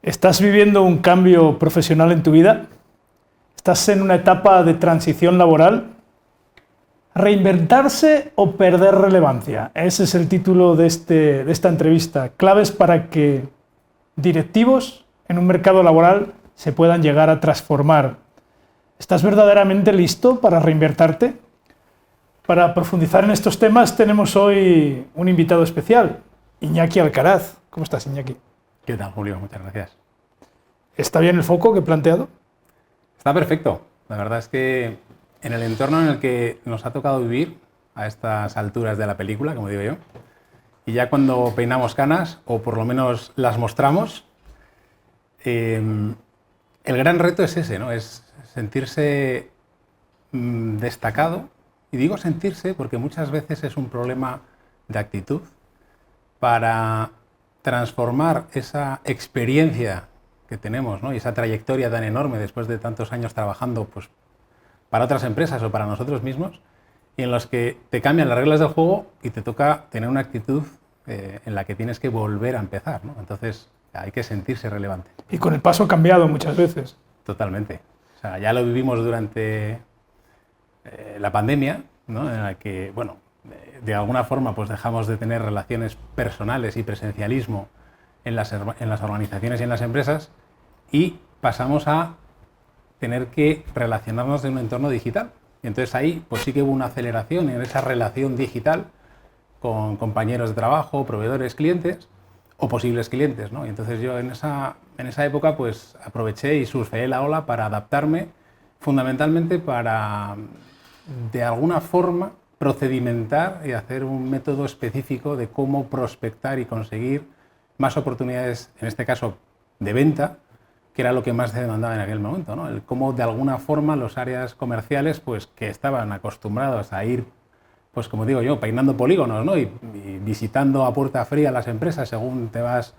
¿Estás viviendo un cambio profesional en tu vida? ¿Estás en una etapa de transición laboral? ¿Reinventarse o perder relevancia? Ese es el título de esta entrevista. Claves para que directivos en un mercado laboral se puedan llegar a transformar. ¿Estás verdaderamente listo para reinvertirte? Para profundizar en estos temas tenemos hoy un invitado especial, Iñaki Alcaraz. ¿Cómo estás, Iñaki? ¿Qué tal, Julio? Muchas gracias. ¿Está bien el foco que he planteado? Está perfecto. La verdad es que en el entorno en el que nos ha tocado vivir a estas alturas de la película, como digo yo, y ya cuando peinamos canas, o por lo menos las mostramos, el gran reto es ese, ¿no? Es sentirse destacado. Y digo sentirse porque muchas veces es un problema de actitud para transformar esa experiencia que tenemos, ¿no? Y esa trayectoria tan enorme después de tantos años trabajando pues, para otras empresas o para nosotros mismos, y en los que te cambian las reglas del juego y te toca tener una actitud en la que tienes que volver a empezar, ¿no? Entonces hay que sentirse relevante. Y con el paso cambiado muchas veces. Totalmente. O sea, ya lo vivimos durante la pandemia, ¿no? En la que, bueno, de alguna forma pues dejamos de tener relaciones personales y presencialismo en las organizaciones y en las empresas y pasamos a tener que relacionarnos en un entorno digital. Y entonces ahí pues sí que hubo una aceleración en esa relación digital con compañeros de trabajo, proveedores, clientes o posibles clientes, ¿no? Y entonces yo en esa época pues aproveché y surfeé la ola para adaptarme, fundamentalmente para de alguna forma procedimentar y hacer un método específico de cómo prospectar y conseguir más oportunidades, en este caso de venta, que era lo que más se demandaba en aquel momento, ¿no? El cómo de alguna forma los áreas comerciales pues que estaban acostumbrados a ir, pues como digo yo, peinando polígonos, ¿no? y visitando a puerta fría las empresas según te vas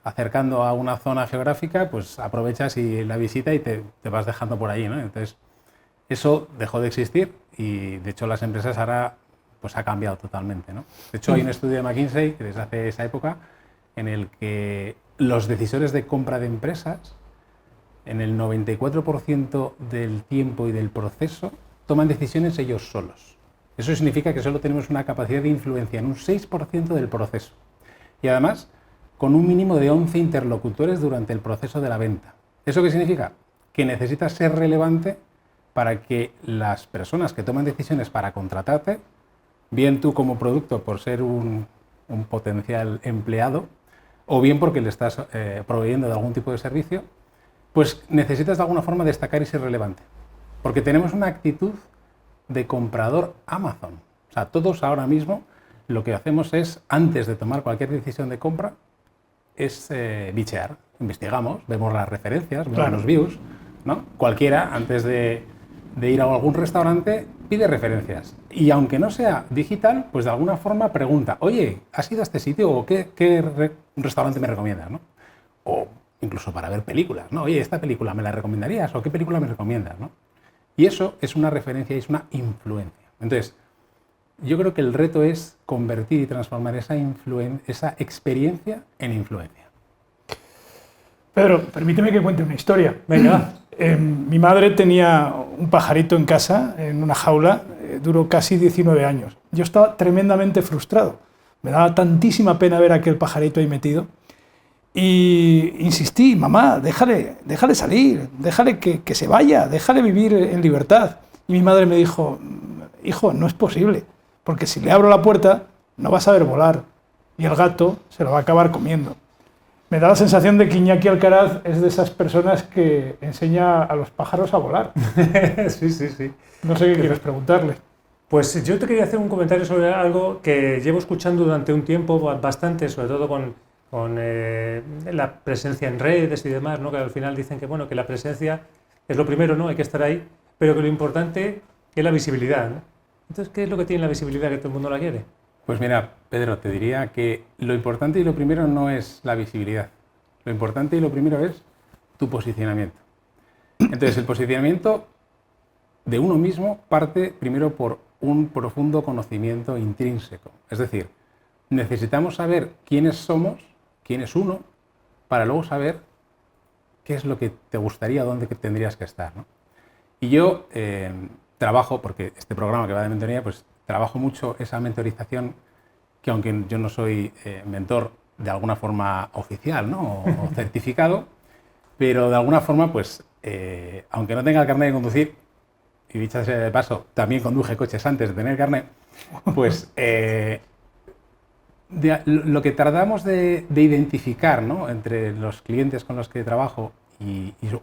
acercando a una zona geográfica, pues aprovechas y la visita y te vas dejando por ahí, ¿no? Entonces eso dejó de existir y de hecho las empresas ahora pues ha cambiado totalmente, ¿no? De hecho hay un estudio de McKinsey que desde hace esa época en el que los decisores de compra de empresas en el 94% del tiempo y del proceso toman decisiones ellos solos. Eso significa que solo tenemos una capacidad de influencia en un 6% del proceso y además con un mínimo de 11 interlocutores durante el proceso de la venta. ¿Eso qué significa? Que necesitas ser relevante para que las personas que toman decisiones para contratarte, bien tú como producto por ser un potencial empleado, o bien porque le estás proveyendo de algún tipo de servicio, pues necesitas de alguna forma destacar y ser relevante. Porque tenemos una actitud de comprador Amazon. O sea, todos ahora mismo lo que hacemos es, antes de tomar cualquier decisión de compra, es bichear. Investigamos, vemos las referencias, vemos los views, ¿no? Cualquiera, antes de ir a algún restaurante, pide referencias. Y aunque no sea digital, pues de alguna forma pregunta, oye, ¿has ido a este sitio o qué restaurante me recomiendas, ¿no? O incluso para ver películas, ¿no? Oye, ¿esta película me la recomendarías o qué película me recomiendas, ¿no? Y eso es una referencia y es una influencia. Entonces, yo creo que el reto es convertir y transformar esa experiencia en influencia. Pedro, permíteme que cuente una historia. Venga. Mi madre tenía un pajarito en casa, en una jaula, duró casi 19 años. Yo estaba tremendamente frustrado. Me daba tantísima pena ver a aquel pajarito ahí metido. Y insistí, mamá, déjale salir, déjale que se vaya, déjale vivir en libertad. Y mi madre me dijo, hijo, no es posible, porque si le abro la puerta no va a saber volar y el gato se lo va a acabar comiendo. Me da la sensación de que Iñaki Alcaraz es de esas personas que enseña a los pájaros a volar. Sí. No sé qué quieres preguntarle. Pues yo te quería hacer un comentario sobre algo que llevo escuchando durante un tiempo bastante, sobre todo con la presencia en redes y demás, ¿no? Que al final dicen que, bueno, que la presencia es lo primero, ¿no? Hay que estar ahí, pero que lo importante es la visibilidad, ¿no? Entonces, ¿qué es lo que tiene la visibilidad que todo el mundo la quiere? Pues mira, Pedro, te diría que lo importante y lo primero no es la visibilidad. Lo importante y lo primero es tu posicionamiento. Entonces, el posicionamiento de uno mismo parte primero por un profundo conocimiento intrínseco. Es decir, necesitamos saber quiénes somos, quién es uno, para luego saber qué es lo que te gustaría, dónde tendrías que estar, ¿no? Y yo trabajo, porque este programa que va de mentoría, pues trabajo mucho esa mentorización, que aunque yo no soy mentor de alguna forma oficial, ¿no? o certificado, pero de alguna forma, pues, aunque no tenga el carnet de conducir, y dicho sea de paso, también conduje coches antes de tener el carnet, pues lo que tratamos de identificar, ¿no? entre los clientes con los que trabajo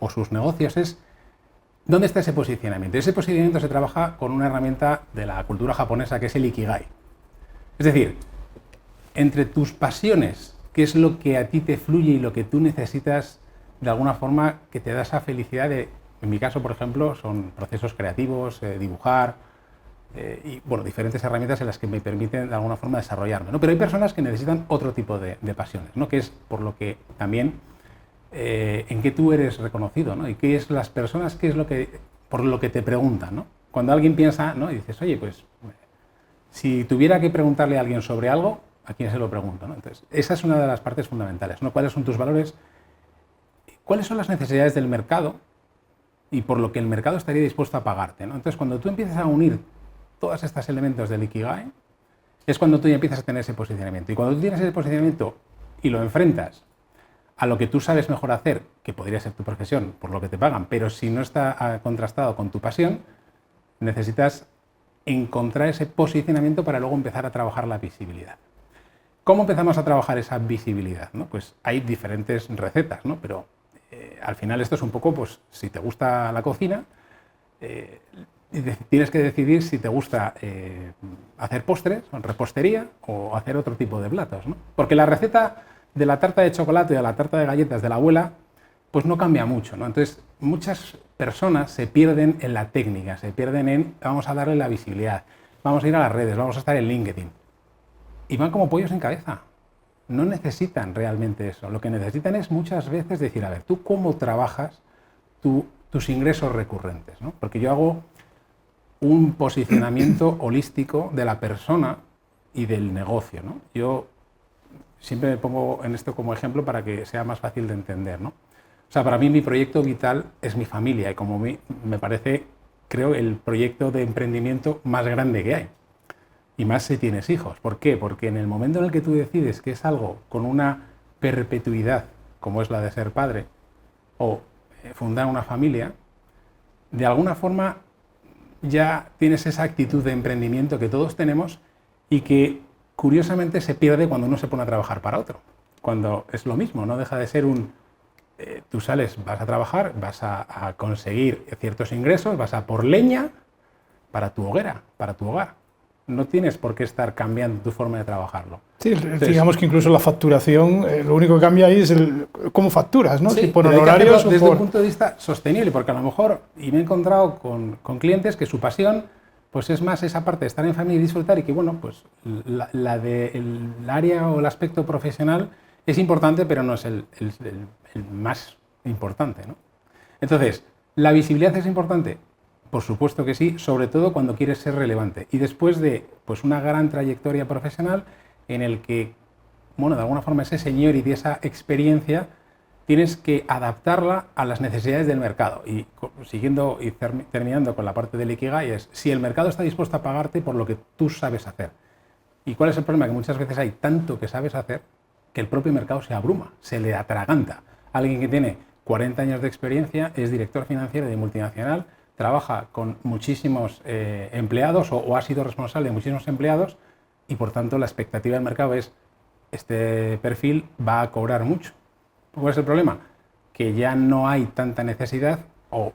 o sus negocios es dónde está ese posicionamiento. Ese posicionamiento se trabaja con una herramienta de la cultura japonesa que es el Ikigai. Es decir, entre tus pasiones, qué es lo que a ti te fluye y lo que tú necesitas de alguna forma que te da esa felicidad de, en mi caso, por ejemplo, son procesos creativos, dibujar y bueno, diferentes herramientas en las que me permiten de alguna forma desarrollarme, ¿no? Pero hay personas que necesitan otro tipo de pasiones, ¿no? Que es por lo que también en qué tú eres reconocido, ¿no? Y qué es las personas, qué es lo que, por lo que te preguntan, ¿no? Cuando alguien piensa, ¿no? Y dices, oye, pues si tuviera que preguntarle a alguien sobre algo, ¿a quién se lo pregunto, ¿no? Entonces, esa es una de las partes fundamentales, ¿no? ¿Cuáles son tus valores? ¿Cuáles son las necesidades del mercado? Y por lo que el mercado estaría dispuesto a pagarte, ¿no? Entonces, cuando tú empiezas a unir todos estos elementos del Ikigai, es cuando tú ya empiezas a tener ese posicionamiento. Y cuando tú tienes ese posicionamiento y lo enfrentas a lo que tú sabes mejor hacer, que podría ser tu profesión, por lo que te pagan, pero si no está contrastado con tu pasión, necesitas encontrar ese posicionamiento para luego empezar a trabajar la visibilidad. ¿Cómo empezamos a trabajar esa visibilidad, ¿no? Pues hay diferentes recetas, ¿no? Pero al final esto es un poco, pues, si te gusta la cocina, tienes que decidir si te gusta hacer postres, repostería, o hacer otro tipo de platos, ¿no? Porque la receta de la tarta de chocolate o la tarta de galletas de la abuela, pues no cambia mucho, ¿no? Entonces, muchas personas se pierden en la técnica, se pierden en, vamos a darle la visibilidad, vamos a ir a las redes, vamos a estar en LinkedIn. Y van como pollos en cabeza. No necesitan realmente eso. Lo que necesitan es muchas veces decir, a ver, ¿tú cómo trabajas tus ingresos recurrentes, ¿no? Porque yo hago un posicionamiento holístico de la persona y del negocio, ¿no? Yo siempre me pongo en esto como ejemplo para que sea más fácil de entender, ¿no? O sea, para mí mi proyecto vital es mi familia y como me parece, creo, el proyecto de emprendimiento más grande que hay. Y más si tienes hijos. ¿Por qué? Porque en el momento en el que tú decides que es algo con una perpetuidad, como es la de ser padre, o fundar una familia, de alguna forma ya tienes esa actitud de emprendimiento que todos tenemos y que curiosamente se pierde cuando uno se pone a trabajar para otro. Cuando es lo mismo, no deja de ser tú sales, vas a trabajar, vas a conseguir ciertos ingresos, vas a por leña para tu hoguera, para tu hogar. No tienes por qué estar cambiando tu forma de trabajarlo. Sí, entonces, digamos que incluso la facturación, lo único que cambia ahí es cómo facturas, ¿no? Sí, si por pero honorarios o desde por... un punto de vista sostenible, porque a lo mejor, y me he encontrado con clientes que su pasión pues es más esa parte de estar en familia y disfrutar y que, bueno, pues el área o el aspecto profesional es importante, pero no es el más importante, ¿no? Entonces, ¿la visibilidad es importante? Por supuesto que sí, sobre todo cuando quieres ser relevante. Y después de pues, una gran trayectoria profesional en el que, bueno, de alguna forma ese seniority, esa experiencia, tienes que adaptarla a las necesidades del mercado. Y siguiendo y terminando con la parte del Ikigai es si el mercado está dispuesto a pagarte por lo que tú sabes hacer. ¿Y cuál es el problema? Que muchas veces hay tanto que sabes hacer que el propio mercado se abruma, se le atraganta. Alguien que tiene 40 años de experiencia, es director financiero de multinacional, trabaja con muchísimos empleados o ha sido responsable de muchísimos empleados y por tanto la expectativa del mercado es este perfil va a cobrar mucho. ¿Cuál es el problema? Que ya no hay tanta necesidad o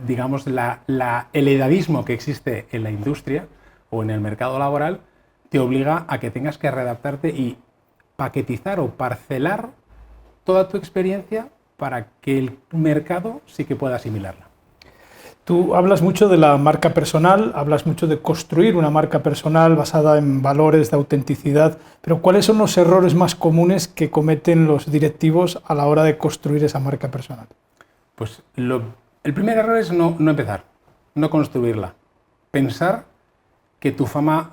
digamos el edadismo que existe en la industria o en el mercado laboral te obliga a que tengas que readaptarte y paquetizar o parcelar toda tu experiencia para que el mercado sí que pueda asimilarla. Tú hablas mucho de la marca personal, hablas mucho de construir una marca personal basada en valores de autenticidad, pero ¿cuáles son los errores más comunes que cometen los directivos a la hora de construir esa marca personal? Pues el primer error es no empezar, no construirla. Pensar que tu fama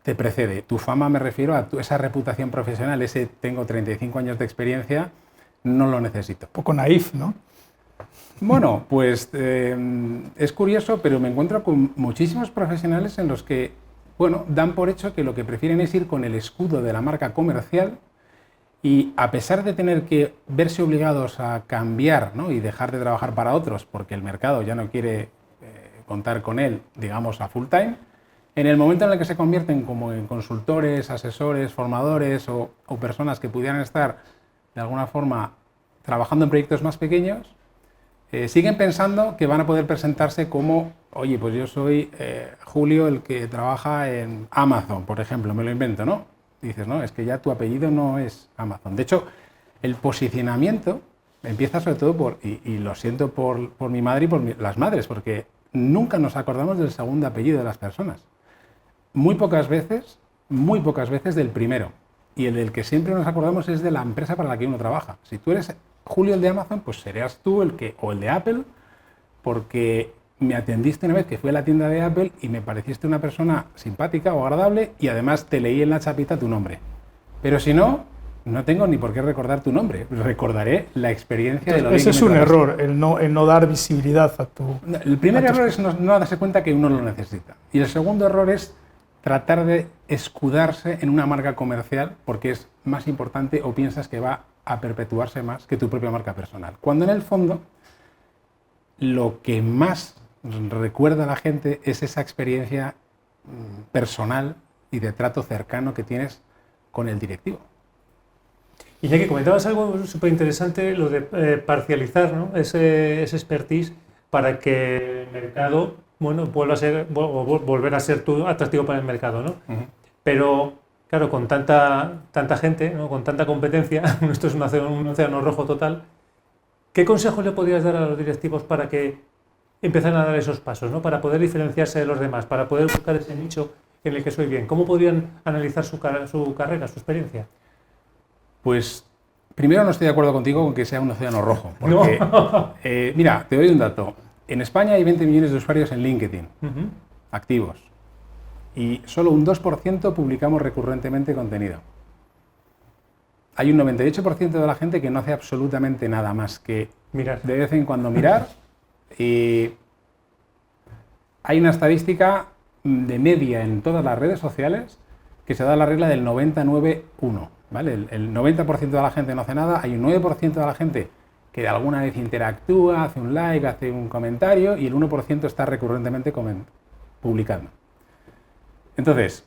te precede. Tu fama me refiero a esa reputación profesional, ese tengo 35 años de experiencia, no lo necesito. Un poco naif, ¿no? Bueno, pues es curioso, pero me encuentro con muchísimos profesionales en los que, bueno, dan por hecho que lo que prefieren es ir con el escudo de la marca comercial y a pesar de tener que verse obligados a cambiar, ¿no?, y dejar de trabajar para otros porque el mercado ya no quiere contar con él, digamos, a full time, en el momento en el que se convierten como en consultores, asesores, formadores o personas que pudieran estar de alguna forma trabajando en proyectos más pequeños, siguen pensando que van a poder presentarse como, oye, pues yo soy Julio, el que trabaja en Amazon, por ejemplo, me lo invento, ¿no? Dices, no, es que ya tu apellido no es Amazon. De hecho, el posicionamiento empieza sobre todo por, y lo siento por mi madre y por las madres, porque nunca nos acordamos del segundo apellido de las personas. Muy pocas veces del primero. Y el del que siempre nos acordamos es de la empresa para la que uno trabaja. Si tú eres Julio el de Amazon, pues serás tú o el de Apple, porque me atendiste una vez que fui a la tienda de Apple y me pareciste una persona simpática o agradable y además te leí en la chapita tu nombre. Pero si no, no tengo ni por qué recordar tu nombre. Recordaré la experiencia de lo Ese bien es que un me error, el no dar visibilidad a tu... El primer error es no darse cuenta que uno lo necesita. Y el segundo error es tratar de escudarse en una marca comercial porque es más importante o piensas que va a perpetuarse más que tu propia marca personal. Cuando en el fondo lo que más recuerda a la gente es esa experiencia personal y de trato cercano que tienes con el directivo. Y ya que comentabas algo súper interesante, lo de parcializar, ¿no?, ese expertise para que el mercado, bueno, vuelva a ser, volver a ser atractivo para el mercado, ¿no? Uh-huh. Pero, claro, con tanta gente, ¿no?, con tanta competencia, esto es un océano rojo total, ¿qué consejos le podrías dar a los directivos para que empezaran a dar esos pasos, ¿no?, para poder diferenciarse de los demás, para poder buscar ese nicho en el que soy bien? ¿Cómo podrían analizar su carrera, su experiencia? Pues primero no estoy de acuerdo contigo con que sea un océano rojo, porque, no. Mira, te doy un dato. En España hay 20 millones de usuarios en LinkedIn, activos, y solo un 2% publicamos recurrentemente contenido. Hay un 98% de la gente que no hace absolutamente nada más que mirar. De vez en cuando mirar, y hay una estadística de media en todas las redes sociales que se da la regla del 99-1. ¿Vale? El 90% de la gente no hace nada, hay un 9% de la gente que alguna vez interactúa, hace un like, hace un comentario y el 1% está recurrentemente publicando. Entonces,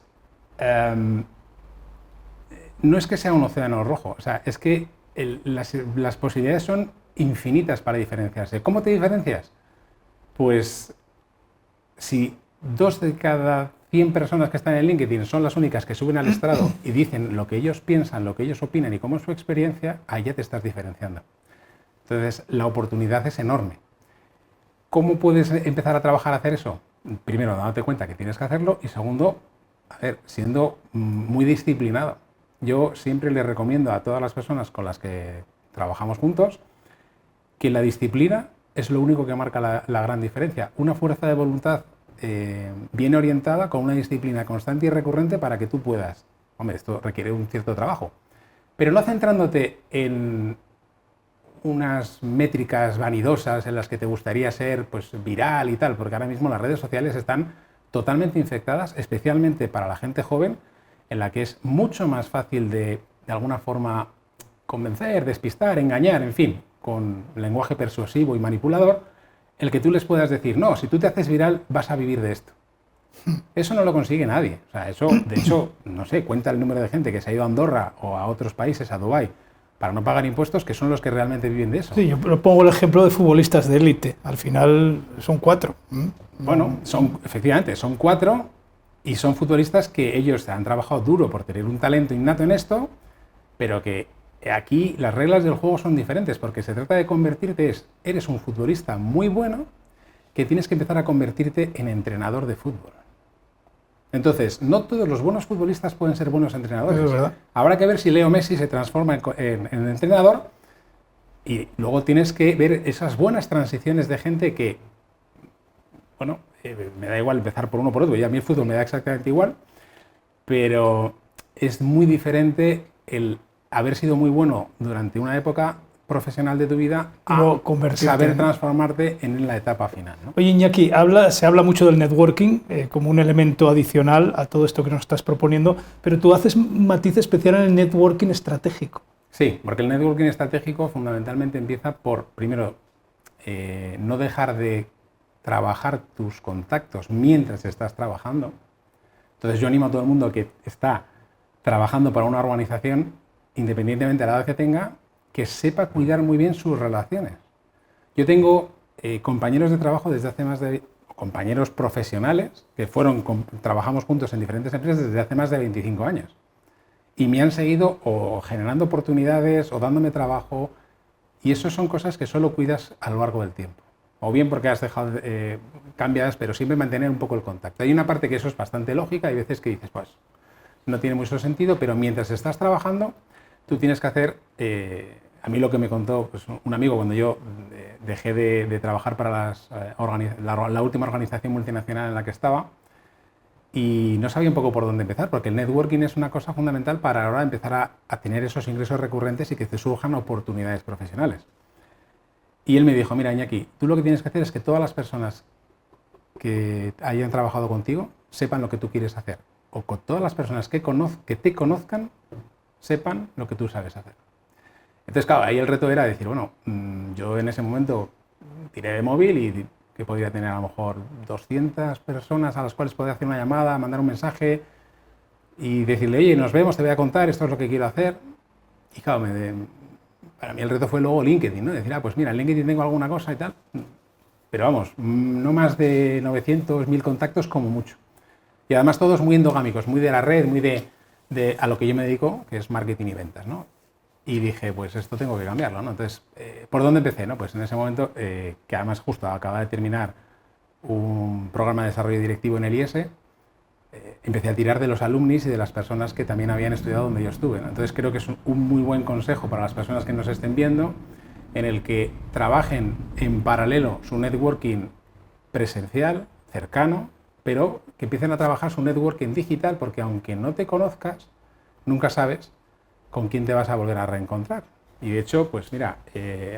no es que sea un océano rojo, o sea, es que las posibilidades son infinitas para diferenciarse. ¿Cómo te diferencias? Pues si 2 de cada 100 personas que están en LinkedIn son las únicas que suben al estrado y dicen lo que ellos piensan, lo que ellos opinan y cómo es su experiencia, ahí ya te estás diferenciando. Entonces, la oportunidad es enorme. ¿Cómo puedes empezar a trabajar a hacer eso? Primero, dándote cuenta que tienes que hacerlo y segundo, siendo muy disciplinado. Yo siempre le recomiendo a todas las personas con las que trabajamos juntos que la disciplina es lo único que marca la gran diferencia. Una fuerza de voluntad bien orientada, con una disciplina constante y recurrente para que tú puedas. Hombre, esto requiere un cierto trabajo, pero no centrándote en unas métricas vanidosas en las que te gustaría ser pues viral y tal, porque ahora mismo las redes sociales están totalmente infectadas, especialmente para la gente joven, en la que es mucho más fácil de alguna forma convencer, despistar, engañar, en fin, con lenguaje persuasivo y manipulador, el que tú les puedas decir, no, si tú te haces viral vas a vivir de esto. Eso no lo consigue nadie. O sea, eso, de hecho, no sé, cuenta el número de gente que se ha ido a Andorra o a otros países, a Dubái, para no pagar impuestos, que son los que realmente viven de eso. Sí, yo pongo el ejemplo de futbolistas de élite. Al final son 4. Bueno, efectivamente, son 4 y son futbolistas que ellos han trabajado duro por tener un talento innato en esto, pero que aquí las reglas del juego son diferentes, porque se trata de convertirte, eres un futbolista muy bueno, que tienes que empezar a convertirte en entrenador de fútbol. Entonces, no todos los buenos futbolistas pueden ser buenos entrenadores. Es verdad. Habrá que ver si Leo Messi se transforma en entrenador y luego tienes que ver esas buenas transiciones de gente que, bueno, me da igual empezar por uno o por otro, y a mí el fútbol me da exactamente igual, pero es muy diferente el haber sido muy bueno durante una época profesional de tu vida No a convertirte saber en- transformarte en la etapa final, ¿no? Oye, Iñaki, se habla mucho del networking como un elemento adicional a todo esto que nos estás proponiendo, pero tú haces un matiz especial en el networking estratégico. Sí, porque el networking estratégico fundamentalmente empieza por, primero, no dejar de trabajar tus contactos mientras estás trabajando. Entonces yo animo a todo el mundo que está trabajando para una organización, independientemente de la edad que tenga, que sepa cuidar muy bien sus relaciones. Yo tengo compañeros de trabajo desde hace compañeros profesionales que trabajamos juntos en diferentes empresas desde hace más de 25 años. Y me han seguido o generando oportunidades o dándome trabajo, y eso son cosas que solo cuidas a lo largo del tiempo. O bien porque has dejado cambiadas, pero siempre mantener un poco el contacto. Hay una parte que eso es bastante lógica, hay veces que dices, pues, no tiene mucho sentido, pero mientras estás trabajando, tú tienes que hacer... a mí lo que me contó pues, un amigo cuando yo dejé de trabajar para la última organización multinacional en la que estaba, y no sabía un poco por dónde empezar, porque el networking es una cosa fundamental para ahora empezar a tener esos ingresos recurrentes y que te surjan oportunidades profesionales. Y él me dijo, mira, Iñaki, tú lo que tienes que hacer es que todas las personas que hayan trabajado contigo sepan lo que tú quieres hacer, o con todas las personas que te conozcan sepan lo que tú sabes hacer. Entonces, claro, ahí el reto era decir, bueno, yo en ese momento tiré de móvil y que podría tener a lo mejor 200 personas a las cuales podía hacer una llamada, mandar un mensaje y decirle, oye, nos vemos, te voy a contar, esto es lo que quiero hacer. Y claro, para mí el reto fue luego LinkedIn, ¿no? Decir, pues mira, en LinkedIn tengo alguna cosa y tal, pero vamos, no más de 900, 1000 contactos como mucho. Y además todos muy endogámicos, muy de la red, muy de a lo que yo me dedico, que es marketing y ventas, ¿no? Y dije, pues esto tengo que cambiarlo, ¿no? Entonces, ¿por dónde empecé? ¿No? Pues en ese momento, que además justo acababa de terminar un programa de desarrollo directivo en el IES, empecé a tirar de los alumnis y de las personas que también habían estudiado donde yo estuve, ¿no? Entonces creo que es un muy buen consejo para las personas que nos estén viendo, en el que trabajen en paralelo su networking presencial, cercano, pero que empiecen a trabajar su networking digital, porque aunque no te conozcas, nunca sabes con quién te vas a volver a reencontrar. Y de hecho, pues mira,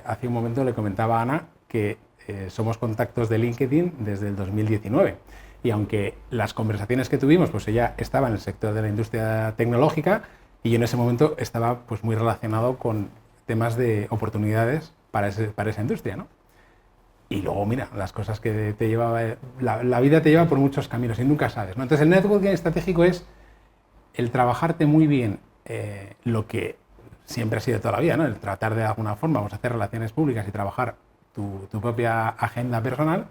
hace un momento le comentaba a Ana que somos contactos de LinkedIn desde el 2019. Y aunque las conversaciones que tuvimos, pues ella estaba en el sector de la industria tecnológica y yo en ese momento estaba pues muy relacionado con temas de oportunidades para esa industria, ¿no? Y luego, mira, las cosas que te llevaba, la vida te lleva por muchos caminos y nunca sabes, ¿no? Entonces el networking estratégico es el trabajarte muy bien lo que siempre ha sido toda la vida, ¿no? El tratar de alguna forma, vamos a hacer relaciones públicas y trabajar tu propia agenda personal,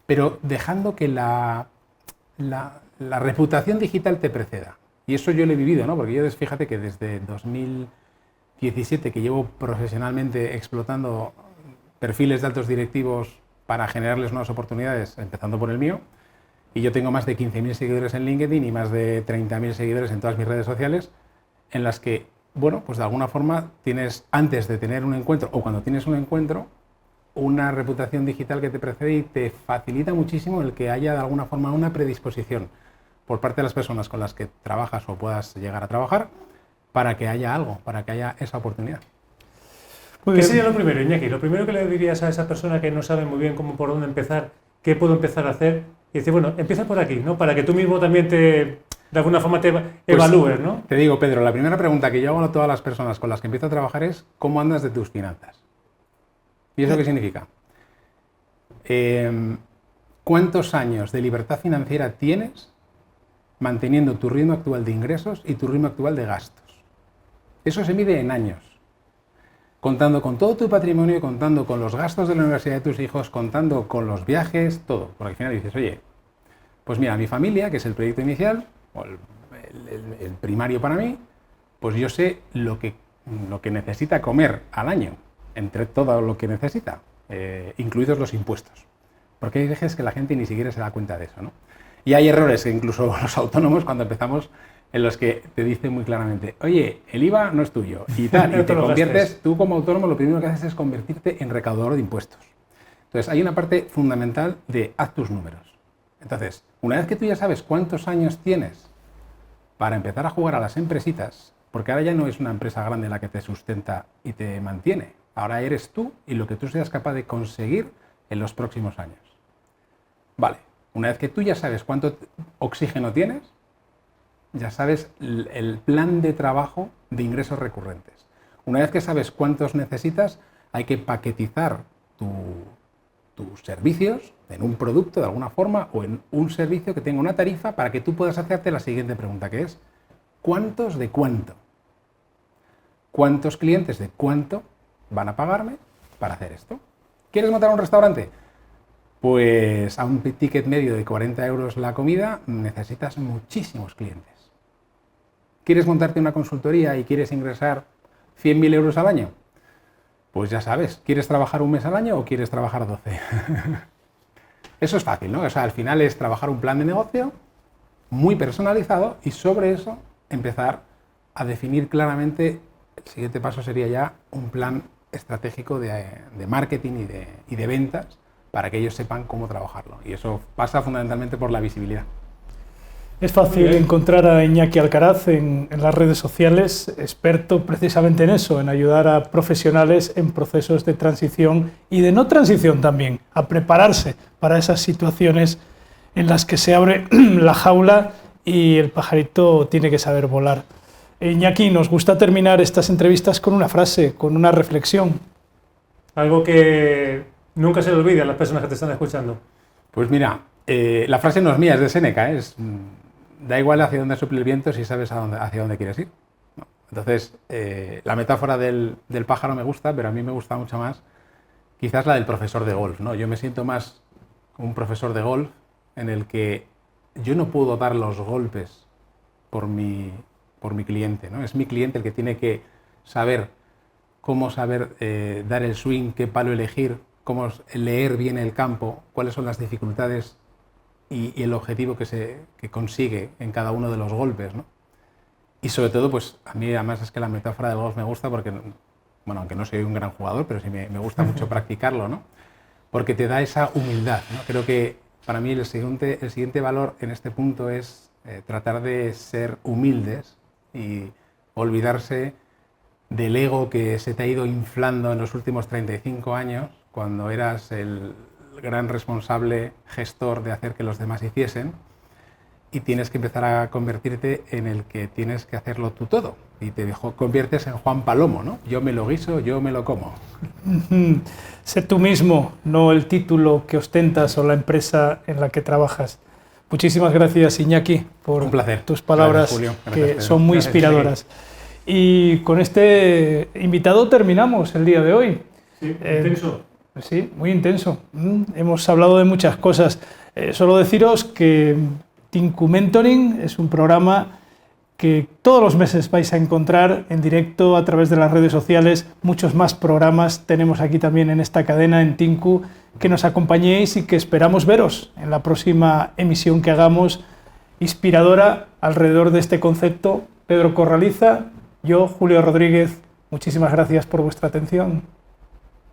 pero dejando que la reputación digital te preceda. Y eso yo lo he vivido, ¿no? Porque yo, fíjate que desde 2017 que llevo profesionalmente explotando perfiles de altos directivos para generarles nuevas oportunidades, empezando por el mío, y yo tengo más de 15.000 seguidores en LinkedIn y más de 30.000 seguidores en todas mis redes sociales, en las que, bueno, pues de alguna forma tienes, antes de tener un encuentro o cuando tienes un encuentro, una reputación digital que te precede y te facilita muchísimo el que haya de alguna forma una predisposición por parte de las personas con las que trabajas o puedas llegar a trabajar para que haya algo, para que haya esa oportunidad. ¿Qué sería lo primero, Iñaki? Lo primero que le dirías a esa persona que no sabe muy bien cómo por dónde empezar, qué puedo empezar a hacer, y decir, bueno, empieza por aquí, ¿no? Para que tú mismo también de alguna forma te evalúes, ¿no? Te digo, Pedro, la primera pregunta que yo hago a todas las personas con las que empiezo a trabajar es ¿cómo andas de tus finanzas? ¿Y eso qué significa? ¿Cuántos años de libertad financiera tienes manteniendo tu ritmo actual de ingresos y tu ritmo actual de gastos? Eso se mide en años. Contando con todo tu patrimonio, contando con los gastos de la universidad de tus hijos, contando con los viajes, todo. Porque al final dices, oye, pues mira, mi familia, que es el proyecto inicial, o el primario para mí, pues yo sé lo que necesita comer al año, entre todo lo que necesita, incluidos los impuestos. Porque hay veces que la gente ni siquiera se da cuenta de eso, ¿no? Y hay errores que incluso los autónomos cuando empezamos en los que te dicen muy claramente, oye, el IVA no es tuyo y tal, y te conviertes, tú como autónomo lo primero que haces es convertirte en recaudador de impuestos. Entonces hay una parte fundamental de haz tus números. Entonces, una vez que tú ya sabes cuántos años tienes para empezar a jugar a las empresitas, porque ahora ya no es una empresa grande la que te sustenta y te mantiene, Ahora eres tú y lo que tú seas capaz de conseguir en los próximos años. Vale, una vez que tú ya sabes cuánto oxígeno tienes, ya sabes el plan de trabajo de ingresos recurrentes. Una vez que sabes cuántos necesitas, hay que paquetizar tus servicios en un producto de alguna forma o en un servicio que tenga una tarifa para que tú puedas hacerte la siguiente pregunta, que es ¿cuántos de cuánto? ¿Cuántos clientes de cuánto van a pagarme para hacer esto? ¿Quieres montar un restaurante? Pues a un ticket medio de 40 euros la comida necesitas muchísimos clientes. ¿Quieres montarte una consultoría y quieres ingresar 100.000 euros al año? Pues ya sabes, ¿quieres trabajar un mes al año o quieres trabajar 12? Eso es fácil, ¿no? O sea, al final es trabajar un plan de negocio muy personalizado y sobre eso empezar a definir claramente. El siguiente paso sería ya un plan estratégico de marketing y de ventas para que ellos sepan cómo trabajarlo. Y eso pasa fundamentalmente por la visibilidad. Es fácil encontrar a Iñaki Alcaraz en las redes sociales, experto precisamente en eso, en ayudar a profesionales en procesos de transición y de no transición también, a prepararse para esas situaciones en las que se abre la jaula y el pajarito tiene que saber volar. Iñaki, nos gusta terminar estas entrevistas con una frase, con una reflexión. Algo que nunca se le olvide a las personas que te están escuchando. Pues mira, la frase no es mía, es de Séneca, da igual hacia dónde sople el viento si sabes hacia dónde quieres ir, ¿no? Entonces, la metáfora del pájaro me gusta, pero a mí me gusta mucho más quizás la del profesor de golf, ¿no? Yo me siento más un profesor de golf en el que yo no puedo dar los golpes por mi cliente, ¿no? Es mi cliente el que tiene que saber cómo dar el swing, qué palo elegir, cómo leer bien el campo, cuáles son las dificultades y el objetivo que consigue en cada uno de los golpes, ¿no? Y sobre todo, pues a mí además es que la metáfora del golf me gusta porque, bueno, aunque no soy un gran jugador, pero sí me gusta mucho practicarlo, ¿no? Porque te da esa humildad, ¿no? Creo que para mí el siguiente valor en este punto es tratar de ser humildes y olvidarse del ego que se te ha ido inflando en los últimos 35 años, cuando eras el gran responsable gestor de hacer que los demás hiciesen, y tienes que empezar a convertirte en el que tienes que hacerlo tú todo, y te conviertes en Juan Palomo, ¿no? Yo me lo guiso, yo me lo como. Sé tú mismo, no el título que ostentas o la empresa en la que trabajas. Muchísimas gracias, Iñaki, por un placer. Tus palabras, Julio. que son muy inspiradoras. Y con este invitado terminamos el día de hoy. Sí, intenso. Sí, muy intenso. Hemos hablado de muchas cosas. Solo deciros que Tinku Mentoring es un programa que todos los meses vais a encontrar en directo a través de las redes sociales. Muchos más programas tenemos aquí también en esta cadena, en Tinku, que nos acompañéis y que esperamos veros en la próxima emisión que hagamos inspiradora alrededor de este concepto. Pedro Corraliza, yo, Julio Rodríguez, muchísimas gracias por vuestra atención.